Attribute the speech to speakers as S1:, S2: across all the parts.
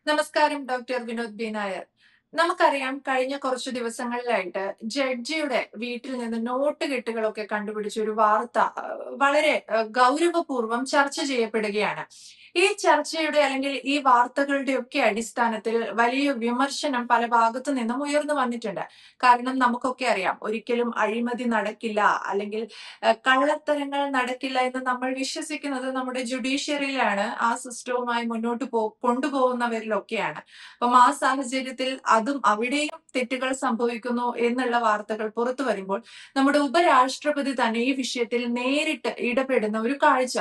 S1: നമസ്കാരം doctor Vinod B Nair. നമുക്കറിയാം കഴിഞ്ഞ കുറച്ചു ദിവസങ്ങളിലായിട്ട് ജഡ്ജിയുടെ വീട്ടിൽ നിന്ന് നോട്ട് കെട്ടുകളൊക്കെ കണ്ടുപിടിച്ച ഒരു വാർത്ത വളരെ ഗൗരവപൂർവ്വം ചർച്ച ചെയ്യപ്പെടുകയാണ്. ഈ ചർച്ചയുടെ അല്ലെങ്കിൽ ഈ വാർത്തകളുടെ ഒക്കെ അടിസ്ഥാനത്തിൽ വലിയ വിമർശനം പല ഭാഗത്തു നിന്നും ഉയർന്നു വന്നിട്ടുണ്ട്. കാരണം നമുക്കൊക്കെ അറിയാം ഒരിക്കലും അഴിമതി നടക്കില്ല അല്ലെങ്കിൽ കള്ളത്തരങ്ങൾ നടക്കില്ല എന്ന് നമ്മൾ വിശ്വസിക്കുന്നത് നമ്മുടെ ജുഡീഷ്യറിയിലാണ്, ആ സിസ്റ്റവുമായി മുന്നോട്ട് കൊണ്ടുപോകുന്നവരിലൊക്കെയാണ്. അപ്പം ആ സാഹചര്യത്തിൽ അതും അവിടെയും തെറ്റുകൾ സംഭവിക്കുന്നു എന്നുള്ള വാർത്തകൾ പുറത്തു വരുമ്പോൾ നമ്മുടെ ഉപരാഷ്ട്രപതി തന്നെ ഈ വിഷയത്തിൽ നേരിട്ട് ഇടപെടുന്ന ഒരു കാഴ്ച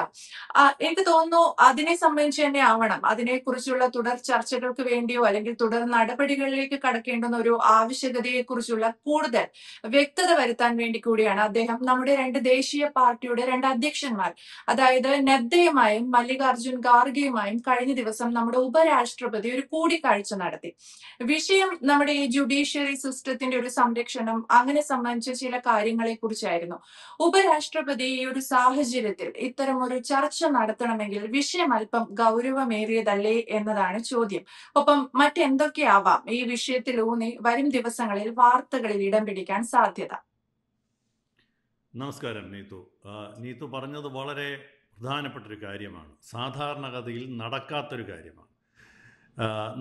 S1: എനിക്ക് തോന്നുന്നു അതിനെ സംബന്ധിച്ച് തന്നെ ആവണം അതിനെക്കുറിച്ചുള്ള തുടർ ചർച്ചകൾക്ക് വേണ്ടിയോ അല്ലെങ്കിൽ തുടർ നടപടികളിലേക്ക് കടക്കേണ്ടുന്ന ഒരു ആവശ്യകതയെ കുറിച്ചുള്ള കൂടുതൽ വ്യക്തത വരുത്താൻ വേണ്ടി കൂടിയാണ് അദ്ദേഹം നമ്മുടെ രണ്ട് ദേശീയ പാർട്ടിയുടെ രണ്ട് അധ്യക്ഷന്മാർ, അതായത് നദ്ദയുമായും മല്ലികാർജുൻ ഖാർഗെയുമായും കഴിഞ്ഞ ദിവസം നമ്മുടെ ഉപരാഷ്ട്രപതി ഒരു കൂടിക്കാഴ്ച നടത്തി. വിഷയം നമ്മുടെ ഈ ജുഡീഷ്യറി സിസ്റ്റത്തിന്റെ ഒരു സംരക്ഷണം അങ്ങനെ സംബന്ധിച്ച ചില കാര്യങ്ങളെ കുറിച്ചായിരുന്നു. ഉപരാഷ്ട്രപതി ഈ ഒരു സാഹചര്യത്തിൽ ഇത്തരം ഒരു ചർച്ച നടത്തണമെങ്കിൽ വിഷയം അല്പം ഗൗരവമേറിയതല്ലേ എന്നതാണ് ചോദ്യം. ഒപ്പം മറ്റെന്തൊക്കെയാവാം ഈ വിഷയത്തിൽ ഊന്നി വരും ദിവസങ്ങളിൽ വാർത്തകളിൽ ഇടം പിടിക്കാൻ സാധ്യത?
S2: നമസ്കാരം നീതു. നീതു പറഞ്ഞത് വളരെ പ്രധാനപ്പെട്ടൊരു കാര്യമാണ്. സാധാരണഗതിയിൽ നടക്കാത്തൊരു കാര്യമാണ്.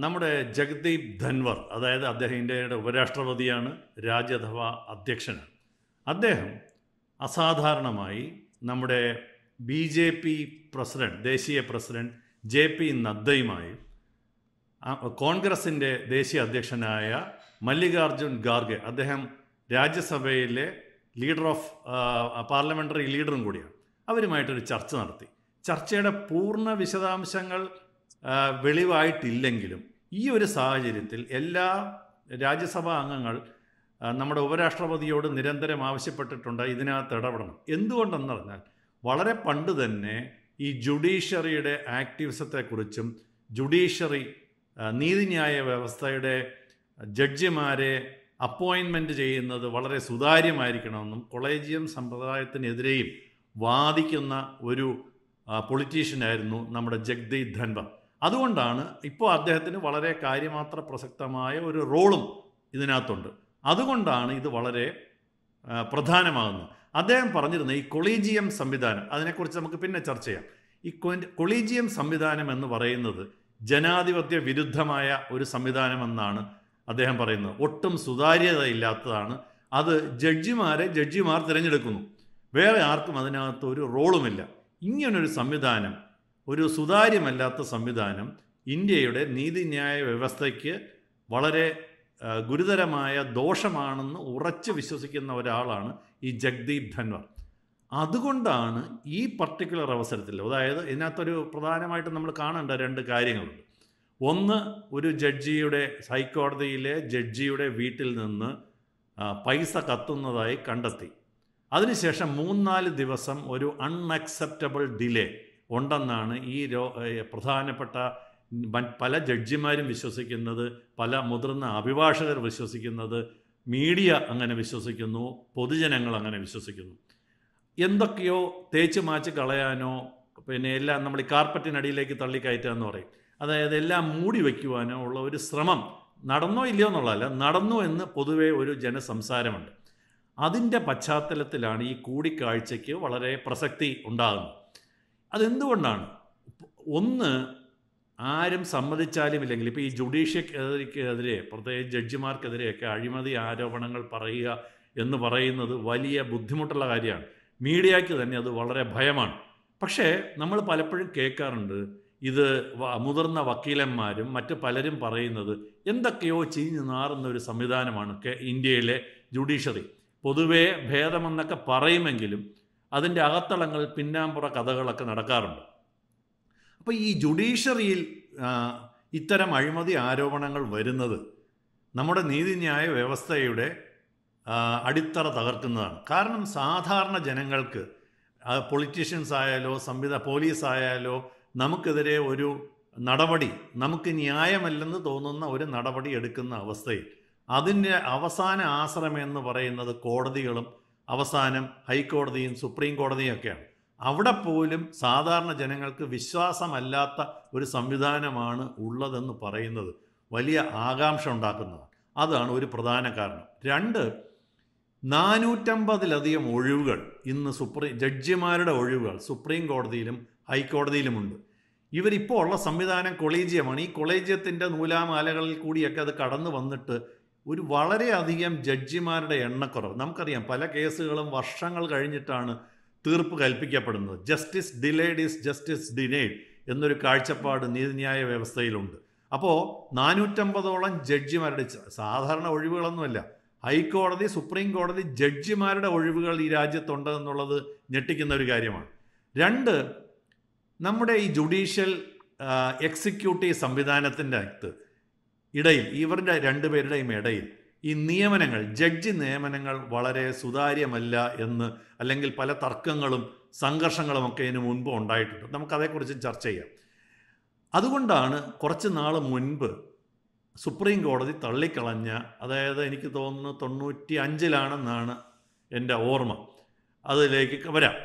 S2: നമ്മുടെ ജഗദീപ് ധൻവർ, അതായത് അദ്ദേഹം ഇന്ത്യയുടെ ഉപരാഷ്ട്രപതിയാണ്, രാജ്യസഭ അധ്യക്ഷനാണ്. അദ്ദേഹം അസാധാരണമായി നമ്മുടെ BJP പ്രസിഡന്റ്, ദേശീയ പ്രസിഡന്റ് JP നദ്ദയുമായും കോൺഗ്രസിൻ്റെ ദേശീയ അധ്യക്ഷനായ മല്ലികാർജുൻ ഖാർഗെ, അദ്ദേഹം രാജ്യസഭയിലെ ലീഡർ ഓഫ് പാർലമെൻ്ററി ലീഡറും കൂടിയാണ്, അവരുമായിട്ടൊരു ചർച്ച നടത്തി. ചർച്ചയുടെ പൂർണ്ണ വിശദാംശങ്ങൾ വെളിവായിട്ടില്ലെങ്കിലും ഈ ഒരു സാഹചര്യത്തിൽ എല്ലാ രാജ്യസഭാ അംഗങ്ങൾ നമ്മുടെ ഉപരാഷ്ട്രപതിയോട് നിരന്തരം ആവശ്യപ്പെട്ടിട്ടുണ്ട് ഇതിനകത്ത് ഇടപെടണം. എന്തുകൊണ്ടെന്ന് പറഞ്ഞാൽ വളരെ പണ്ട് തന്നെ ഈ ജുഡീഷ്യറിയുടെ ആക്ടിവിസത്തെക്കുറിച്ചും ജുഡീഷ്യറി നീതിന്യായ വ്യവസ്ഥയുടെ ജഡ്ജിമാരെ അപ്പോയിൻമെൻറ്റ് ചെയ്യുന്നത് വളരെ സുതാര്യമായിരിക്കണമെന്നും കൊളേജിയം സമ്പ്രദായത്തിനെതിരെയും വാദിക്കുന്ന ഒരു പൊളിറ്റീഷ്യനായിരുന്നു നമ്മുടെ ജഗദീപ് ധൻവർ. അതുകൊണ്ടാണ് ഇപ്പോൾ അദ്ദേഹത്തിന് വളരെ കാര്യമാത്ര പ്രസക്തമായ ഒരു റോളും ഇതിനകത്തുണ്ട്. അതുകൊണ്ടാണ് ഇത് വളരെ പ്രധാനമാകുന്നത്. അദ്ദേഹം പറഞ്ഞിരുന്ന ഈ കൊളീജിയം സംവിധാനം, അതിനെക്കുറിച്ച് നമുക്ക് പിന്നെ ചർച്ച ചെയ്യാം. ഈ കൊളീജിയം സംവിധാനം എന്ന് പറയുന്നത് ജനാധിപത്യ വിരുദ്ധമായ ഒരു സംവിധാനമെന്നാണ് അദ്ദേഹം പറയുന്നത്. ഒട്ടും സുതാര്യതയില്ലാത്തതാണ്. അത് ജഡ്ജിമാർ തിരഞ്ഞെടുക്കുന്നു, വേറെ ആർക്കും അതിനകത്ത് ഒരു റോളുമില്ല. ഇങ്ങനൊരു സംവിധാനം, ഒരു സുതാര്യമല്ലാത്ത സംവിധാനം ഇന്ത്യയുടെ നീതിന്യായ വ്യവസ്ഥയ്ക്ക് വളരെ ഗുരുതരമായ ദോഷമാണെന്ന് ഉറച്ചു വിശ്വസിക്കുന്ന ഒരാളാണ് ഈ ജഗദീപ് ധൻവർ. അതുകൊണ്ടാണ് ഈ പർട്ടിക്കുലർ അവസരത്തിൽ, അതായത് ഇതിനകത്തൊരു പ്രധാനമായിട്ട് നമ്മൾ കാണേണ്ട രണ്ട് കാര്യങ്ങളുണ്ട്. ഒന്ന്, ഒരു ഹൈക്കോടതിയിലെ ജഡ്ജിയുടെ വീട്ടിൽ നിന്ന് പൈസ കത്തുന്നതായി കണ്ടെത്തി. അതിനുശേഷം 3-4 ദിവസം ഒരു അൺഅക്സെപ്റ്റബിൾ ഡിലേ ഉണ്ടെന്നാണ് ഈ പ്രധാനപ്പെട്ട പല ജഡ്ജിമാരും വിശ്വസിക്കുന്നത്, പല മുതിർന്ന അഭിഭാഷകർ വിശ്വസിക്കുന്നത്, മീഡിയ അങ്ങനെ വിശ്വസിക്കുന്നു, പൊതുജനങ്ങൾ അങ്ങനെ വിശ്വസിക്കുന്നു. എന്തൊക്കെയോ തേച്ച് മാച്ച് കളയാനോ പിന്നെ എല്ലാം നമ്മൾ ഈ കാർപ്പറ്റിനടിയിലേക്ക് തള്ളിക്കയറ്റുക എന്ന് പറയും, അതായത് എല്ലാം മൂടി വയ്ക്കുവാനോ ഉള്ള ഒരു ശ്രമം നടന്നോ ഇല്ലയോ എന്നുള്ളതല്ല, നടന്നു എന്ന് പൊതുവേ ഒരു ജനസംസാരമുണ്ട്. അതിൻ്റെ പശ്ചാത്തലത്തിലാണ് ഈ കൂടിക്കാഴ്ചയ്ക്ക് വളരെ പ്രസക്തി ഉണ്ടാകുന്നത്. അതെന്തുകൊണ്ടാണ്? ഒന്ന്, ആരും സമ്മതിച്ചാലും ഇല്ലെങ്കിൽ ഇപ്പോൾ ഈ ജുഡീഷ്യക്കെതിരെ, പ്രത്യേകിച്ച് ജഡ്ജിമാർക്കെതിരെയൊക്കെ അഴിമതി ആരോപണങ്ങൾ പറയുക എന്ന് പറയുന്നത് വലിയ ബുദ്ധിമുട്ടുള്ള കാര്യമാണ്. മീഡിയയ്ക്ക് തന്നെ അത് വളരെ ഭയമാണ്. പക്ഷേ നമ്മൾ പലപ്പോഴും കേൾക്കാറുണ്ട്, ഇത് മുതിർന്ന വക്കീലന്മാരും മറ്റു പലരും പറയുന്നത് എന്തൊക്കെയോ ചീഞ്ഞു നാറുന്ന ഒരു സംവിധാനമാണ് ഇന്ത്യയിലെ ജുഡീഷ്യറി. പൊതുവേ ഭേദമെന്നൊക്കെ പറയുമെങ്കിലും അതിൻ്റെ അകത്തളങ്ങൾ പിന്നാമ്പുറ കഥകളൊക്കെ നടക്കാറുണ്ട്. അപ്പോൾ ഈ ജുഡീഷ്യറിയിൽ ഇത്തരം അഴിമതി ആരോപണങ്ങൾ വരുന്നത് നമ്മുടെ നീതിന്യായ വ്യവസ്ഥയുടെ അടിത്തറ തകർക്കുന്നതാണ്. കാരണം സാധാരണ ജനങ്ങൾക്ക്, പൊളിറ്റീഷ്യൻസ് ആയാലോ പോലീസ് ആയാലോ, നമുക്കെതിരെ ഒരു നടപടി, നമുക്ക് ന്യായമല്ലെന്ന് തോന്നുന്ന ഒരു നടപടി എടുക്കുന്ന അവസ്ഥയിൽ അതിൻ്റെ അവസാന ആശ്രയം എന്ന് പറയുന്നത് കോടതികളും അവസാനം ഹൈക്കോടതിയും സുപ്രീം കോടതിയും ഒക്കെയാണ്. അവിടെ പോലും സാധാരണ ജനങ്ങൾക്ക് വിശ്വാസമല്ലാത്ത ഒരു സംവിധാനമാണ് ഉള്ളതെന്ന് പറയുന്നത് വലിയ ആകാംക്ഷ ഉണ്ടാക്കുന്നതാണ്. അതാണ് ഒരു പ്രധാന കാരണം. 2, 450-ലധികം ഒഴിവുകൾ ഇന്ന് ജഡ്ജിമാരുടെ ഒഴിവുകൾ സുപ്രീം കോടതിയിലും ഹൈക്കോടതിയിലുമുണ്ട്. ഇവരിപ്പോൾ ഉള്ള സംവിധാനം കൊളീജിയമാണ്. ഈ കൊളീജിയത്തിൻ്റെ നൂലാമാലകളിൽ കൂടിയൊക്കെ അത് കടന്നു വന്നിട്ട് ഒരു വളരെയധികം ജഡ്ജിമാരുടെ എണ്ണക്കുറവ്. നമുക്കറിയാം, പല കേസുകളും വർഷങ്ങൾ കഴിഞ്ഞിട്ടാണ് തീർപ്പ് കൽപ്പിക്കപ്പെടുന്നത്. Justice delayed is justice denied എന്നൊരു കാഴ്ചപ്പാട് നീതിന്യായ വ്യവസ്ഥയിലുണ്ട്. അപ്പോൾ 450ഓളം ജഡ്ജിമാരുടെ സാധാരണ ഒഴിവുകളൊന്നുമല്ല, ഹൈക്കോടതി സുപ്രീം കോടതി ജഡ്ജിമാരുടെ ഒഴിവുകൾ ഈ രാജ്യത്തുണ്ട് എന്നുള്ളത് ഞെട്ടിക്കുന്ന ഒരു കാര്യമാണ്. 2, നമ്മുടെ ഈ ജുഡീഷ്യൽ എക്സിക്യൂട്ടീവ് സംവിധാനത്തിൻ്റെ ഇടയിൽ ഇവരുടെ രണ്ടുപേരുടെയും ഇടയിൽ ഈ നിയമനങ്ങൾ, ജഡ്ജി നിയമനങ്ങൾ വളരെ സുതാര്യമല്ല എന്ന്, അല്ലെങ്കിൽ പല തർക്കങ്ങളും സംഘർഷങ്ങളുമൊക്കെ ഇതിനു മുൻപ് ഉണ്ടായിട്ടുണ്ട്. നമുക്കതേക്കുറിച്ച് ചർച്ച ചെയ്യാം. അതുകൊണ്ടാണ് കുറച്ച് നാൾ മുൻപ് സുപ്രീം കോടതി തള്ളിക്കളഞ്ഞ, അതായത് എനിക്ക് തോന്നുന്നു 95-ലാണെന്നാണ് എൻ്റെ ഓർമ്മ, അതിലേക്ക് വരാം.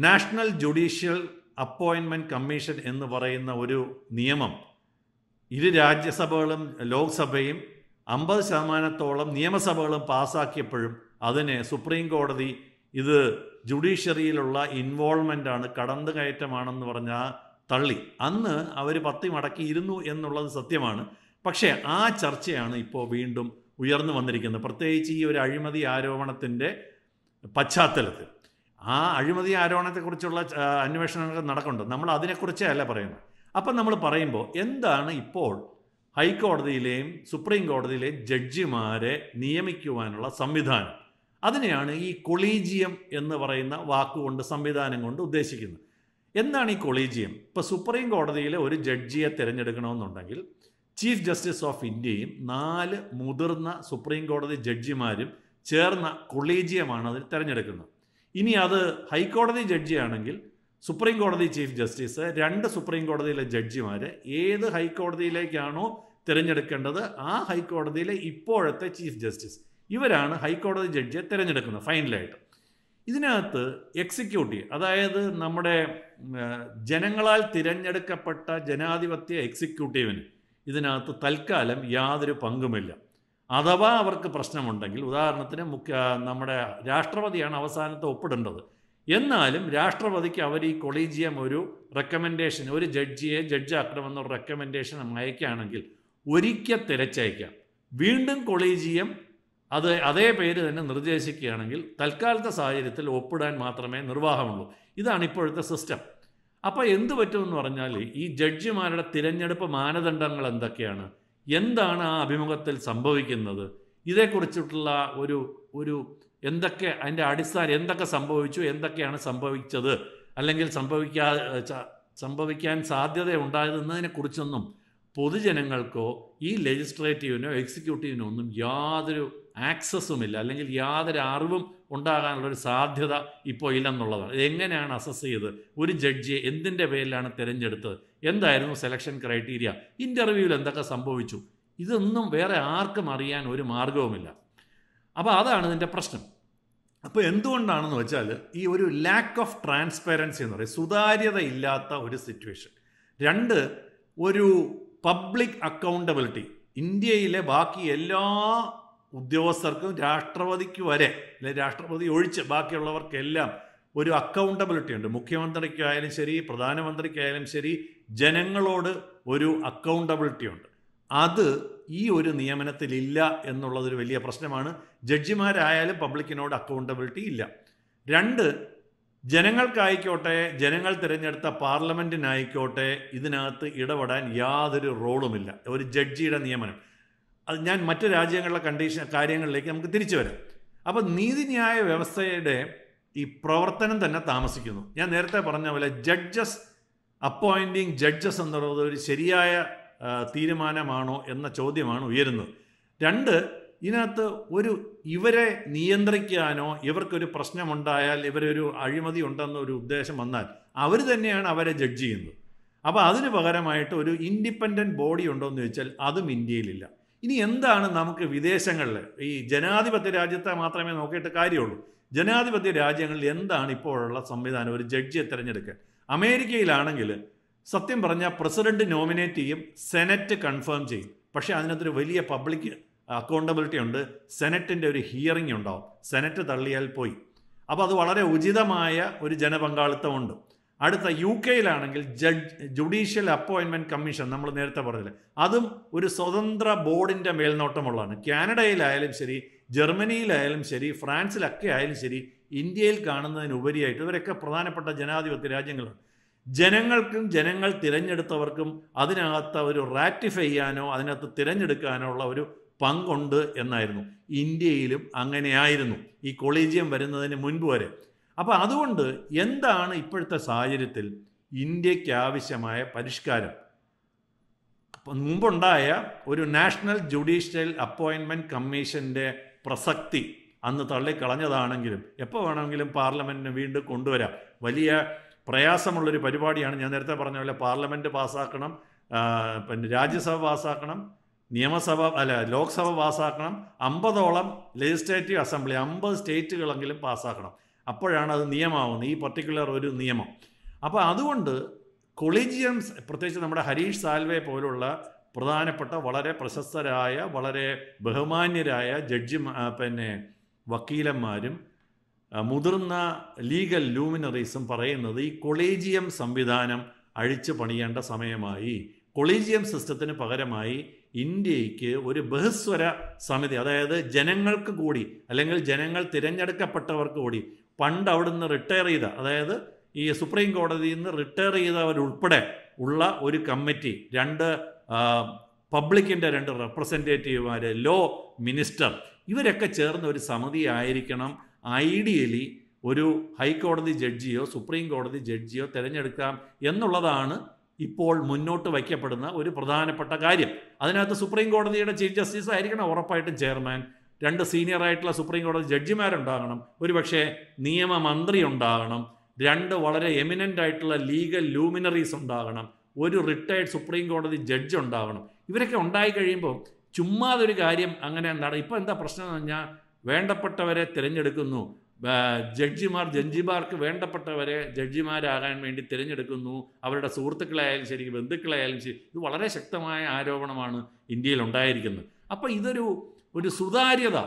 S2: നാഷണൽ ജുഡീഷ്യൽ അപ്പോയിൻമെൻറ്റ് കമ്മീഷൻ എന്ന് പറയുന്ന ഒരു നിയമം ഇരു രാജ്യസഭകളും ലോക്സഭയും 50% നിയമസഭകളും പാസ്സാക്കിയപ്പോഴും അതിനെ സുപ്രീം കോടതി ഇത് ജുഡീഷ്യറിയിലുള്ള ഇൻവോൾവ്മെൻ്റാണ്, കടന്നുകയറ്റമാണെന്ന് പറഞ്ഞാൽ തള്ളി. അന്ന് അവർ പത്തി മടക്കിയിരുന്നു എന്നുള്ളത് സത്യമാണ്. പക്ഷേ ആ ചർച്ചയാണ് ഇപ്പോൾ വീണ്ടും ഉയർന്നു വന്നിരിക്കുന്നത്, പ്രത്യേകിച്ച് ഈ ഒരു അഴിമതി ആരോപണത്തിൻ്റെ പശ്ചാത്തലത്തിൽ. ആ അഴിമതി ആരോപണത്തെക്കുറിച്ചുള്ള അന്വേഷണങ്ങൾ നടക്കുന്നുണ്ട്. നമ്മൾ അതിനെക്കുറിച്ചേ അല്ല പറയുന്നത്. അപ്പം നമ്മൾ പറയുമ്പോൾ എന്താണ് ഇപ്പോൾ ഹൈക്കോടതിയിലെയും സുപ്രീം കോടതിയിലെയും ജഡ്ജിമാരെ നിയമിക്കുവാനുള്ള സംവിധാനം, അതിനെയാണ് ഈ കൊളീജിയം എന്ന് പറയുന്ന വാക്കുകൊണ്ട്, സംവിധാനം കൊണ്ട് ഉദ്ദേശിക്കുന്നത്. എന്താണ് ഈ കൊളീജിയം? ഇപ്പോൾ സുപ്രീം കോടതിയിലെ ഒരു ജഡ്ജിയെ തിരഞ്ഞെടുക്കണമെന്നുണ്ടെങ്കിൽ ചീഫ് ജസ്റ്റിസ് ഓഫ് ഇന്ത്യയും 4 മുതിർന്ന സുപ്രീം കോടതി ജഡ്ജിമാരും ചേർന്ന കൊളീജിയമാണ് അതിൽ തിരഞ്ഞെടുക്കുന്നത്. ഇനി അത് ഹൈക്കോടതി ജഡ്ജിയാണെങ്കിൽ സുപ്രീം കോടതി ചീഫ് ജസ്റ്റിസ്, 2 സുപ്രീം കോടതിയിലെ ജഡ്ജിമാർ, ഏത് ഹൈക്കോടതിയിലേക്കാണോ തിരഞ്ഞെടുക്കേണ്ടത് ആ ഹൈക്കോടതിയിലെ ഇപ്പോഴത്തെ ചീഫ് ജസ്റ്റിസ്, ഇവരാണ് ഹൈക്കോടതി ജഡ്ജിയെ തിരഞ്ഞെടുക്കുന്നത് ഫൈനലായിട്ട്. ഇതിനകത്ത് എക്സിക്യൂട്ടീവ്, അതായത് നമ്മുടെ ജനങ്ങളാൽ തിരഞ്ഞെടുക്കപ്പെട്ട ജനാധിപത്യ എക്സിക്യൂട്ടീവിന് ഇതിനകത്ത് തൽക്കാലം യാതൊരു പങ്കുമില്ല. അഥവാ അവർക്ക് പ്രശ്നമുണ്ടെങ്കിൽ, ഉദാഹരണത്തിന് നമ്മുടെ രാഷ്ട്രപതിയാണ് അവസാനത്തെ ഒപ്പിടേണ്ടത്, എന്നാലും രാഷ്ട്രപതിക്ക് അവർ ഈ കൊളീജിയം ഒരു റെക്കമെൻഡേഷൻ, ഒരു ജഡ്ജിയെ ജഡ്ജാക്കണമെന്നൊരു റെക്കമെൻഡേഷൻ അയക്കുകയാണെങ്കിൽ ഒരിക്കൽ തിരച്ചയക്കാം. വീണ്ടും കൊളീജിയം അതേ പേര് തന്നെ നിർദ്ദേശിക്കുകയാണെങ്കിൽ തൽക്കാലത്തെ സാഹചര്യത്തിൽ ഒപ്പിടാൻ മാത്രമേ നിർവാഹമുള്ളൂ. ഇതാണ് ഇപ്പോഴത്തെ സിസ്റ്റം. അപ്പോൾ എന്തു പറ്റുമെന്ന് പറഞ്ഞാൽ ഈ ജഡ്ജിമാരുടെ തിരഞ്ഞെടുപ്പ് മാനദണ്ഡങ്ങൾ എന്തൊക്കെയാണ്, എന്താണ് ആ അഭിമുഖത്തിൽ സംഭവിക്കുന്നത്, ഇതേക്കുറിച്ചിട്ടുള്ള ഒരു എന്തൊക്കെ അതിൻ്റെ അടിസ്ഥാനം, എന്തൊക്കെ സംഭവിച്ചു, എന്തൊക്കെയാണ് സംഭവിച്ചത്, അല്ലെങ്കിൽ സംഭവിക്കാൻ സാധ്യത ഉണ്ടായതെന്നതിനെക്കുറിച്ചൊന്നും പൊതുജനങ്ങൾക്കോ ഈ ലെജിസ്ലേറ്റീവിനോ എക്സിക്യൂട്ടീവിനോ ഒന്നും യാതൊരു ആക്സസുമില്ല, അല്ലെങ്കിൽ യാതൊരു അറിവും ഉണ്ടാകാനുള്ളൊരു സാധ്യത ഇപ്പോൾ ഇല്ലെന്നുള്ളതാണ്. എങ്ങനെയാണ് അസസ് ചെയ്ത് ഒരു ജഡ്ജിയെ എന്തിൻ്റെ പേരിലാണ് തിരഞ്ഞെടുത്തത്, എന്തായിരുന്നു സെലക്ഷൻ ക്രൈറ്റീരിയ, ഇൻ്റർവ്യൂവിൽ എന്തൊക്കെ സംഭവിച്ചു, ഇതൊന്നും വേറെ ആർക്കും അറിയാൻ ഒരു മാർഗവുമില്ല. അപ്പോൾ അതാണ് ഇതിൻ്റെ പ്രശ്നം. അപ്പോൾ എന്തുകൊണ്ടാണെന്ന് വെച്ചാൽ ഈ ഒരു ലാക്ക് ഓഫ് ട്രാൻസ്പെറൻസി എന്ന് പറയും, സുതാര്യത ഇല്ലാത്ത ഒരു സിറ്റുവേഷൻ. 2, ഒരു പബ്ലിക് അക്കൗണ്ടബിലിറ്റി. ഇന്ത്യയിലെ ബാക്കി എല്ലാ ഉദ്യോഗസ്ഥർക്കും, രാഷ്ട്രപതിക്ക് വരെ, അല്ലെങ്കിൽ രാഷ്ട്രപതി ഒഴിച്ച് ബാക്കിയുള്ളവർക്കെല്ലാം ഒരു അക്കൗണ്ടബിലിറ്റി ഉണ്ട്. മുഖ്യമന്ത്രിക്കായാലും ശരി, പ്രധാനമന്ത്രിക്കായാലും ശരി, ജനങ്ങളോട് ഒരു അക്കൗണ്ടബിലിറ്റി ഉണ്ട്. അത് ഈ ഒരു നിയമനത്തിലില്ല എന്നുള്ളതൊരു വലിയ പ്രശ്നമാണ്. ജഡ്ജിമാരായാലും പബ്ലിക്കിനോട് അക്കൗണ്ടബിലിറ്റി ഇല്ല. 2, ജനങ്ങൾക്കായിക്കോട്ടെ, ജനങ്ങൾ തിരഞ്ഞെടുത്ത പാർലമെൻറ്റിനായിക്കോട്ടെ, ഇതിനകത്ത് ഇടപെടാൻ യാതൊരു റോളുമില്ല ഒരു ജഡ്ജിയുടെ നിയമനം. അത് ഞാൻ മറ്റ് രാജ്യങ്ങളിലെ കാര്യങ്ങളിലേക്ക് നമുക്ക് തിരിച്ചു വരാം. അപ്പോൾ നീതിന്യായ വ്യവസ്ഥയുടെ ഈ പ്രവർത്തനം തന്നെ താമസിക്കുന്നു. ഞാൻ നേരത്തെ പറഞ്ഞ പോലെ അപ്പോയിൻറ്റിങ് ജഡ്ജസ് എന്നുള്ളത് ഒരു ശരിയായ തീരുമാനമാണോ എന്ന ചോദ്യമാണ് ഉയരുന്നത്. 2, ഇതിനകത്ത് ഇവരെ നിയന്ത്രിക്കാനോ, ഇവർക്കൊരു പ്രശ്നമുണ്ടായാൽ, ഇവരൊരു അഴിമതി ഉണ്ടെന്നൊരു ഉദ്ദേശം വന്നാൽ അവർ തന്നെയാണ് അവരെ ജഡ്ജ് ചെയ്യുന്നത്. അപ്പോൾ അതിന് പകരമായിട്ട് ഒരു ഇൻഡിപെൻഡൻറ്റ് ബോഡി ഉണ്ടോ എന്ന് ചോദിച്ചാൽ അതും ഇന്ത്യയിലില്ല. ഇനി എന്താണ് നമുക്ക് വിദേശങ്ങളിൽ, ഈ ജനാധിപത്യ രാജ്യത്തെ മാത്രമേ നോക്കിയിട്ട് കാര്യമുള്ളൂ. ജനാധിപത്യ രാജ്യങ്ങളിൽ എന്താണ് ഇപ്പോഴുള്ള സംവിധാനം ഒരു ജഡ്ജിയെ തിരഞ്ഞെടുക്കാൻ? അമേരിക്കയിലാണെങ്കിൽ സത്യം പറഞ്ഞാൽ പ്രസിഡന്റ് നോമിനേറ്റ് ചെയ്യും, സെനറ്റ് കൺഫേം ചെയ്യും. പക്ഷേ അതിനകത്തൊരു വലിയ പബ്ലിക് അക്കൗണ്ടബിലിറ്റി ഉണ്ട്. സെനറ്റിൻ്റെ ഒരു ഹിയറിംഗ് ഉണ്ടാവും. സെനറ്റ് തള്ളിയാൽ പോയി. അപ്പോൾ അത് വളരെ ഉചിതമായ ഒരു ജനപങ്കാളിത്തമുണ്ട്. അടുത്ത UK ജുഡീഷ്യൽ അപ്പോയിൻമെൻറ്റ് കമ്മീഷൻ, നമ്മൾ നേരത്തെ പറഞ്ഞില്ല, അതും ഒരു സ്വതന്ത്ര ബോർഡിൻ്റെ മേൽനോട്ടമുള്ളതാണ്. കാനഡയിലായാലും ശരി, ജർമ്മനിയിലായാലും ശരി, ഫ്രാൻസിലൊക്കെ ആയാലും ശരി, ഇന്ത്യയിൽ കാണുന്നതിനുപരിയായിട്ട് ഇവരൊക്കെ പ്രധാനപ്പെട്ട ജനാധിപത്യ രാജ്യങ്ങളാണ്. ജനങ്ങൾക്കും ജനങ്ങൾ തിരഞ്ഞെടുത്തവർക്കും അതിനകത്ത് ഒരു റാറ്റിഫൈ ചെയ്യാനോ അതിനകത്ത് തിരഞ്ഞെടുക്കാനോ ഉള്ള ഒരു പങ്കുണ്ട് എന്നായിരുന്നു. ഇന്ത്യയിലും അങ്ങനെയായിരുന്നു ഈ കൊളീജിയം വരുന്നതിന് മുൻപ് വരെ. അപ്പോൾ അതുകൊണ്ട് എന്താണ് ഇപ്പോഴത്തെ സാഹചര്യത്തിൽ ഇന്ത്യക്ക് ആവശ്യമായ പരിഷ്കാരം? മുമ്പുണ്ടായ ഒരു നാഷണൽ ജുഡീഷ്യൽ അപ്പോയിൻമെൻറ്റ് കമ്മീഷൻ്റെ പ്രസക്തി അന്ന് തള്ളിക്കളഞ്ഞതാണെങ്കിലും എപ്പോൾ വേണമെങ്കിലും പാർലമെൻറ്റിന് വീണ്ടും കൊണ്ടുവരാം. വലിയ പ്രയാസമുള്ളൊരു പരിപാടിയാണ്. ഞാൻ നേരത്തെ പറഞ്ഞ പോലെ പാർലമെൻറ്റ് പാസ്സാക്കണം, പിന്നെ രാജ്യസഭ പാസ്സാക്കണം, ലോക്സഭ പാസ്സാക്കണം, 50ഓളം ലെജിസ്ലേറ്റീവ് അസംബ്ലി 50 സ്റ്റേറ്റുകളെങ്കിലും പാസ്സാക്കണം. അപ്പോഴാണ് അത് നിയമമാവുന്നത്, ഈ പർട്ടിക്കുലർ ഒരു നിയമം. അപ്പോൾ അതുകൊണ്ട് കൊളീജിയംസ്, പ്രത്യേകിച്ച് നമ്മുടെ ഹരീഷ് സാൽവെ പോലുള്ള പ്രധാനപ്പെട്ട വളരെ പ്രശസ്തരായ വളരെ ബഹുമാന്യരായ വക്കീലന്മാരും മുതിർന്ന ലീഗൽ ലൂമിനറീസും പറയുന്നത് ഈ കൊളീജിയം സംവിധാനം അഴിച്ചു പണിയേണ്ട സമയമായി. കൊളീജിയം സിസ്റ്റത്തിന് പകരമായി ഇന്ത്യക്ക് ഒരു ബഹുസ്വര സമിതി, അതായത് ജനങ്ങൾക്ക് കൂടി അല്ലെങ്കിൽ ജനങ്ങൾ തിരഞ്ഞെടുക്കപ്പെട്ടവർക്ക് കൂടി, പണ്ട് അവിടുന്ന് റിട്ടയർ ചെയ്ത, അതായത് ഈ സുപ്രീം കോടതിയിൽ നിന്ന് റിട്ടയർ ചെയ്തവരുൾപ്പെടെ ഉള്ള ഒരു കമ്മിറ്റി, 2 പബ്ലിക്കിൻ്റെ 2 റെപ്രസെൻറ്റേറ്റീവുമാർ, ലോ മിനിസ്റ്റർ, ഇവരൊക്കെ ചേർന്ന ഒരു സമിതി ആയിരിക്കണം ഐഡിയലി ഒരു ഹൈക്കോടതി ജഡ്ജിയോ സുപ്രീം കോടതി ജഡ്ജിയോ തിരഞ്ഞെടുക്കാം എന്നുള്ളതാണ് ഇപ്പോൾ മുന്നോട്ട് വയ്ക്കപ്പെടുന്ന ഒരു പ്രധാനപ്പെട്ട കാര്യം. അതിനകത്ത് സുപ്രീം കോടതിയുടെ ചീഫ് ജസ്റ്റിസ് ആയിരിക്കണം ഉറപ്പായിട്ടും ചെയർമാൻ, 2 സീനിയറായിട്ടുള്ള സുപ്രീം കോടതി ജഡ്ജിമാരുണ്ടാകണം, ഒരുപക്ഷെ നിയമമന്ത്രി ഉണ്ടാകണം, 2 വളരെ എമിനൻ്റ് ആയിട്ടുള്ള ലീഗൽ ലൂമിനറീസ് ഉണ്ടാകണം, ഒരു റിട്ടയർഡ് സുപ്രീം കോടതി ജഡ്ജ് ഉണ്ടാകണം. ഇവരൊക്കെ ഉണ്ടായി കഴിയുമ്പോൾ ചുമ്മാതൊരു കാര്യം അങ്ങനെ എന്താണ് ഇപ്പോൾ എന്താ പ്രശ്നം എന്ന് പറഞ്ഞാൽ, വേണ്ടപ്പെട്ടവരെ തിരഞ്ഞെടുക്കുന്നു, ജഡ്ജിമാർക്ക് വേണ്ടപ്പെട്ടവരെ ജഡ്ജിമാരാകാൻ വേണ്ടി തിരഞ്ഞെടുക്കുന്നു, അവരുടെ സുഹൃത്തുക്കളായാലും ശരി ബന്ധുക്കളായാലും ശരി. ഇത് വളരെ ശക്തമായ ആരോപണമാണ് ഇന്ത്യയിൽ ഉണ്ടായിരിക്കുന്നത്. അപ്പോൾ ഒരു സുതാര്യത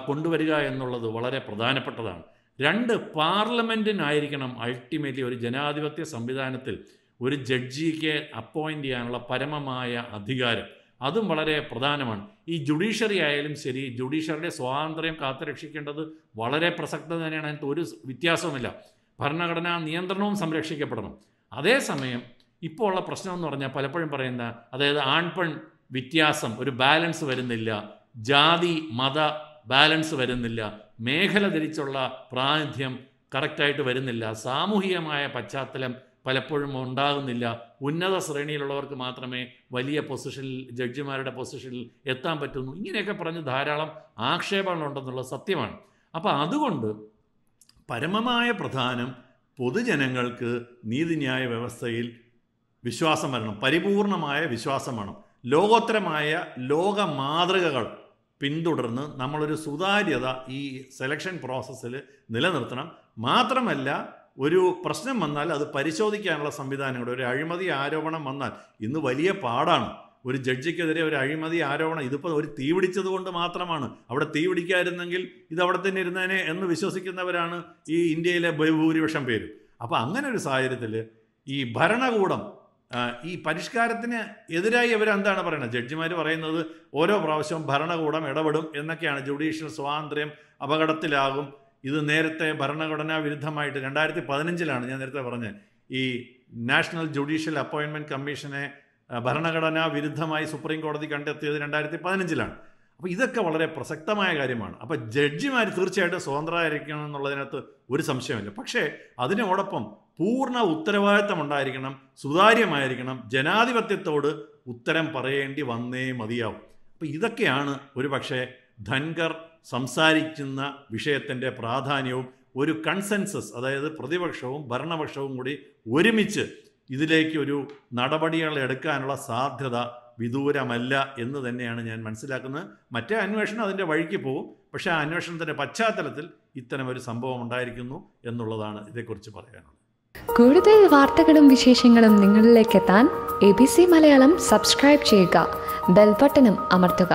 S2: കൊണ്ടുവരിക എന്നുള്ളത് വളരെ പ്രധാനപ്പെട്ടതാണ്. 2, പാർലമെൻറ്റിനായിരിക്കണം അൾട്ടിമേറ്റ്ലി ഒരു ജനാധിപത്യ സംവിധാനത്തിൽ ഒരു ജഡ്ജിക്ക് അപ്പോയിൻ്റ് ചെയ്യാനുള്ള പരമമായ അധികാരം. അതും വളരെ പ്രധാനമാണ്. ഈ ജുഡീഷ്യറി ആയാലും ശരി, ജുഡീഷ്യറിയുടെ സ്വാതന്ത്ര്യം കാത്തുരക്ഷിക്കേണ്ടത് വളരെ പ്രസക്തം തന്നെയാണ്. അതിനകത്ത് ഒരു വ്യത്യാസവുമില്ല. ഭരണഘടനാ നിയന്ത്രണവും സംരക്ഷിക്കപ്പെടണം. അതേസമയം ഇപ്പോൾ ഉള്ള പ്രശ്നം എന്ന് പറഞ്ഞാൽ പലപ്പോഴും പറയുന്ന, അതായത് ആൺപെൺ വ്യത്യാസം, ഒരു ബാലൻസ് വരുന്നില്ല, ജാതി മത ബാലൻസ് വരുന്നില്ല, മേഖല തിരിച്ചുള്ള പ്രാതിനിധ്യം കറക്റ്റായിട്ട് വരുന്നില്ല, സാമൂഹികമായ പശ്ചാത്തലം പലപ്പോഴും ഉണ്ടാകുന്നില്ല, ഉന്നത ശ്രേണിയിലുള്ളവർക്ക് മാത്രമേ വലിയ പൊസിഷനിൽ ജഡ്ജിമാരുടെ പൊസിഷനിൽ എത്താൻ പറ്റുന്നു, ഇങ്ങനെയൊക്കെ പറഞ്ഞ് ധാരാളം ആക്ഷേപങ്ങളുണ്ടെന്നുള്ളത് സത്യമാണ്. അപ്പോൾ അതുകൊണ്ട് പരമമായ പ്രധാനം പൊതുജനങ്ങൾക്ക് നീതിന്യായ വ്യവസ്ഥയിൽ വിശ്വാസം വരണം, പരിപൂർണമായ വിശ്വാസം വേണം. ലോകോത്തരമായ ലോക മാതൃകകൾ പിന്തുടർന്ന് നമ്മളൊരു സുതാര്യത ഈ സെലക്ഷൻ പ്രോസസ്സിൽ നിലനിർത്തണം. മാത്രമല്ല ഒരു പ്രശ്നം വന്നാൽ അത് പരിശോധിക്കാനുള്ള സംവിധാനങ്ങൾ, ഒരു അഴിമതി ആരോപണം വന്നാൽ ഇന്ന് വലിയ പാടാണ്. ഒരു ജഡ്ജിക്കെതിരെ ഒരു അഴിമതി ആരോപണം, ഇതിപ്പോൾ ഒരു തീ പിടിച്ചത് കൊണ്ട് മാത്രമാണ്, അവിടെ തീ പിടിക്കാതിരുന്നെങ്കിൽ ഇത് അവിടെ തന്നെ ഇരുന്നേനെ എന്ന് വിശ്വസിക്കുന്നവരാണ് ഈ ഇന്ത്യയിലെ ബഹുഭൂരിപക്ഷം പേരും. അപ്പോൾ അങ്ങനെ ഒരു സാഹചര്യത്തിൽ ഈ ഭരണകൂടം ഈ പരിഷ്കാരത്തിന് എതിരായി അവരെന്താണ് പറയുന്നത്? ജഡ്ജിമാർ പറയുന്നത് ഓരോ പ്രാവശ്യവും ഭരണകൂടം ഇടപെടും എന്നൊക്കെയാണ്, ജുഡീഷ്യൽ സ്വാതന്ത്ര്യം അപകടത്തിലാകും. ഇത് നേരത്തെ ഭരണഘടനാ വിരുദ്ധമായിട്ട് 2015 ഞാൻ നേരത്തെ പറഞ്ഞത്, ഈ നാഷണൽ ജുഡീഷ്യൽ അപ്പോയിൻമെൻറ്റ് കമ്മീഷനെ ഭരണഘടനാ വിരുദ്ധമായി സുപ്രീം കോടതി കണ്ടെത്തിയത് 2015. അപ്പോൾ ഇതൊക്കെ വളരെ പ്രസക്തമായ കാര്യമാണ്. അപ്പോൾ ജഡ്ജിമാർ തീർച്ചയായിട്ടും സ്വതന്ത്രരായിരിക്കണം എന്നുള്ളതിനകത്ത് ഒരു സംശയമില്ല. പക്ഷേ അതിനോടൊപ്പം പൂർണ്ണ ഉത്തരവാദിത്തം ഉണ്ടായിരിക്കണം, സുതാര്യമായിരിക്കണം, ജനാധിപത്യത്തോട് ഉത്തരം പറയേണ്ടി വന്നേ മതിയാവും. അപ്പോൾ ഇതൊക്കെയാണ് ഒരു പക്ഷേ ധൻകർ സംസാരിക്കുന്ന വിഷയത്തിൻ്റെ പ്രാധാന്യവും ഒരു കൺസെൻസസ്, അതായത് പ്രതിപക്ഷവും ഭരണപക്ഷവും കൂടി ഒരുമിച്ച് ഇതിലേക്ക് ഒരു നടപടികൾ എടുക്കാനുള്ള സാധ്യത വിദൂരമല്ല എന്ന് തന്നെയാണ് ഞാൻ മനസ്സിലാക്കുന്നത്. മറ്റേ അന്വേഷണം അതിൻ്റെ വഴിക്ക് പോകും. പക്ഷേ ആ അന്വേഷണത്തിൻ്റെ പശ്ചാത്തലത്തിൽ ഇത്തരമൊരു സംഭവം ഉണ്ടായിരിക്കുന്നു എന്നുള്ളതാണ് ഇതേക്കുറിച്ച് പറയാനുള്ളത്.
S3: കൂടുതൽ വാർത്തകളും വിശേഷങ്ങളും നിങ്ങളിലേക്ക് എത്താൻ ABC മലയാളം സബ്സ്ക്രൈബ് ചെയ്യുക, ബെൽ ബട്ടണും അമർത്തുക.